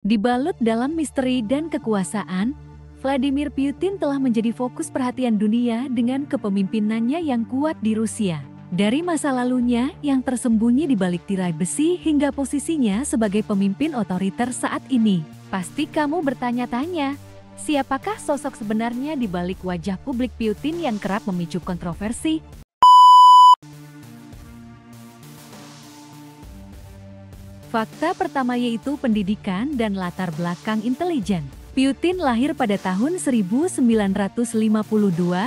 Dibalut dalam misteri dan kekuasaan, Vladimir Putin telah menjadi fokus perhatian dunia dengan kepemimpinannya yang kuat di Rusia. Dari masa lalunya yang tersembunyi di balik tirai besi hingga posisinya sebagai pemimpin otoriter saat ini. Pasti kamu bertanya-tanya, siapakah sosok sebenarnya di balik wajah publik Putin yang kerap memicu kontroversi? Fakta pertama yaitu pendidikan dan latar belakang intelijen. Putin lahir pada tahun 1952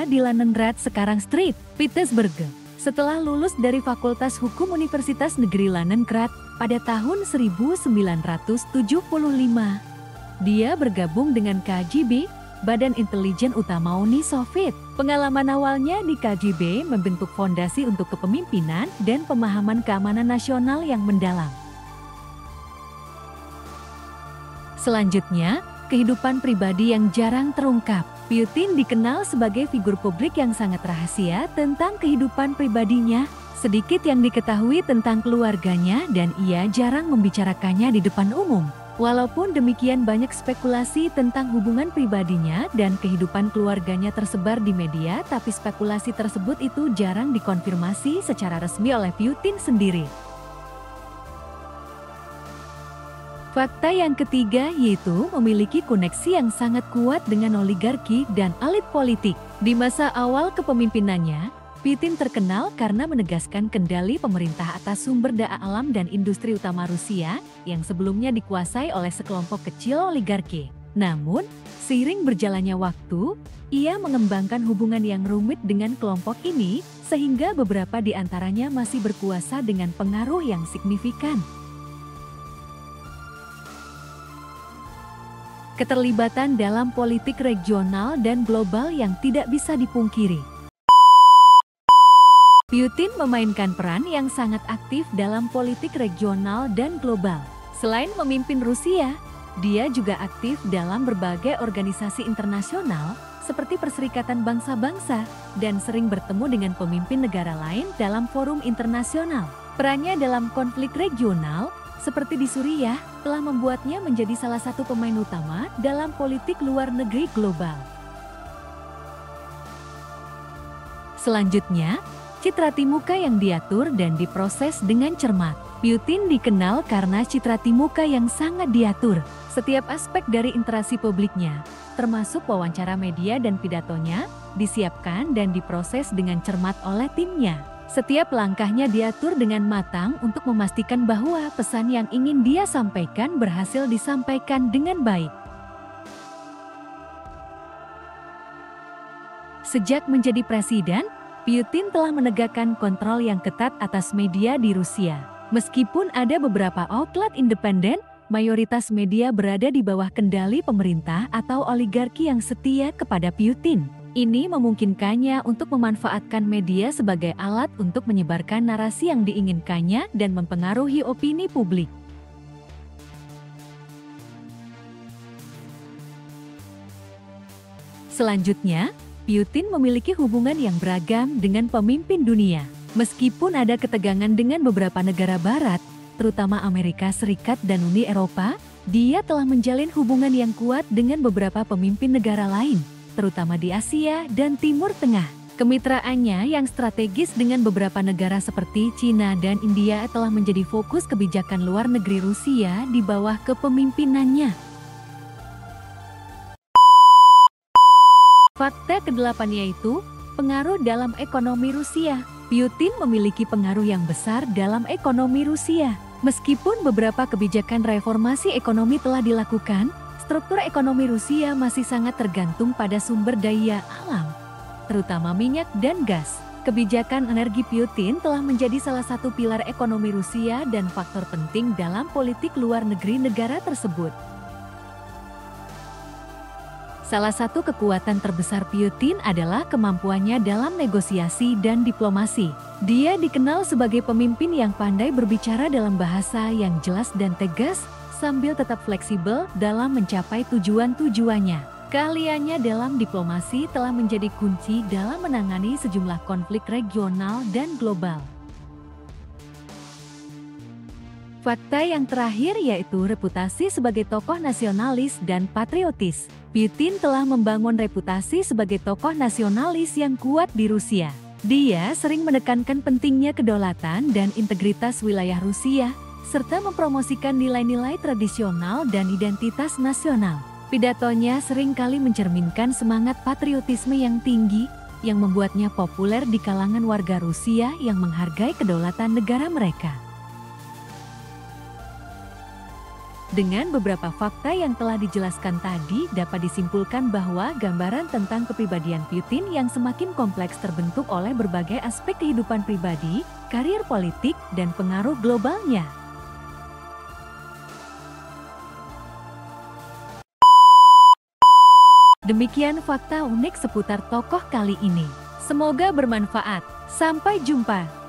di Leningrad, sekarang Street, Petersburg. Setelah lulus dari Fakultas Hukum Universitas Negeri Leningrad pada tahun 1975, dia bergabung dengan KGB, Badan Intelijen Utama Uni Soviet. Pengalaman awalnya di KGB membentuk fondasi untuk kepemimpinan dan pemahaman keamanan nasional yang mendalam. Selanjutnya, kehidupan pribadi yang jarang terungkap. Putin dikenal sebagai figur publik yang sangat rahasia tentang kehidupan pribadinya. Sedikit yang diketahui tentang keluarganya dan ia jarang membicarakannya di depan umum. Walaupun demikian, banyak spekulasi tentang hubungan pribadinya dan kehidupan keluarganya tersebar di media, tapi spekulasi tersebut itu jarang dikonfirmasi secara resmi oleh Putin sendiri. Fakta yang ketiga yaitu memiliki koneksi yang sangat kuat dengan oligarki dan elit politik. Di masa awal kepemimpinannya, Putin terkenal karena menegaskan kendali pemerintah atas sumber daya alam dan industri utama Rusia yang sebelumnya dikuasai oleh sekelompok kecil oligarki. Namun, seiring berjalannya waktu, ia mengembangkan hubungan yang rumit dengan kelompok ini sehingga beberapa di antaranya masih berkuasa dengan pengaruh yang signifikan. Keterlibatan dalam politik regional dan global yang tidak bisa dipungkiri. Putin memainkan peran yang sangat aktif dalam politik regional dan global. Selain memimpin Rusia, dia juga aktif dalam berbagai organisasi internasional seperti Perserikatan Bangsa-Bangsa dan sering bertemu dengan pemimpin negara lain dalam forum internasional. Perannya dalam konflik regional seperti di Suriah, telah membuatnya menjadi salah satu pemain utama dalam politik luar negeri global. Selanjutnya, citra Timuka yang diatur dan diproses dengan cermat. Putin dikenal karena citra Timuka yang sangat diatur. Setiap aspek dari interaksi publiknya, termasuk wawancara media dan pidatonya, disiapkan dan diproses dengan cermat oleh timnya. Setiap langkahnya diatur dengan matang untuk memastikan bahwa pesan yang ingin dia sampaikan berhasil disampaikan dengan baik. Sejak menjadi presiden, Putin telah menegakkan kontrol yang ketat atas media di Rusia. Meskipun ada beberapa outlet independen, mayoritas media berada di bawah kendali pemerintah atau oligarki yang setia kepada Putin. Ini memungkinkannya untuk memanfaatkan media sebagai alat untuk menyebarkan narasi yang diinginkannya dan mempengaruhi opini publik. Selanjutnya, Putin memiliki hubungan yang beragam dengan pemimpin dunia. Meskipun ada ketegangan dengan beberapa negara barat, terutama Amerika Serikat dan Uni Eropa, dia telah menjalin hubungan yang kuat dengan beberapa pemimpin negara lain, terutama di Asia dan Timur Tengah. Kemitraannya yang strategis dengan beberapa negara seperti Cina dan India telah menjadi fokus kebijakan luar negeri Rusia di bawah kepemimpinannya. Fakta ke-8 yaitu pengaruh dalam ekonomi Rusia. Putin memiliki pengaruh yang besar dalam ekonomi Rusia. Meskipun beberapa kebijakan reformasi ekonomi telah dilakukan, struktur ekonomi Rusia masih sangat tergantung pada sumber daya alam, terutama minyak dan gas. Kebijakan energi Putin telah menjadi salah satu pilar ekonomi Rusia dan faktor penting dalam politik luar negeri negara tersebut. Salah satu kekuatan terbesar Putin adalah kemampuannya dalam negosiasi dan diplomasi. Dia dikenal sebagai pemimpin yang pandai berbicara dalam bahasa yang jelas dan tegas, sambil tetap fleksibel dalam mencapai tujuan-tujuannya. Keahliannya dalam diplomasi telah menjadi kunci dalam menangani sejumlah konflik regional dan global. Fakta yang terakhir yaitu reputasi sebagai tokoh nasionalis dan patriotis. Putin telah membangun reputasi sebagai tokoh nasionalis yang kuat di Rusia. Dia sering menekankan pentingnya kedaulatan dan integritas wilayah Rusia, serta mempromosikan nilai-nilai tradisional dan identitas nasional. Pidatonya seringkali mencerminkan semangat patriotisme yang tinggi, yang membuatnya populer di kalangan warga Rusia yang menghargai kedaulatan negara mereka. Dengan beberapa fakta yang telah dijelaskan tadi, dapat disimpulkan bahwa gambaran tentang kepribadian Putin yang semakin kompleks terbentuk oleh berbagai aspek kehidupan pribadi, karir politik, dan pengaruh globalnya. Demikian fakta unik seputar tokoh kali ini. Semoga bermanfaat. Sampai jumpa.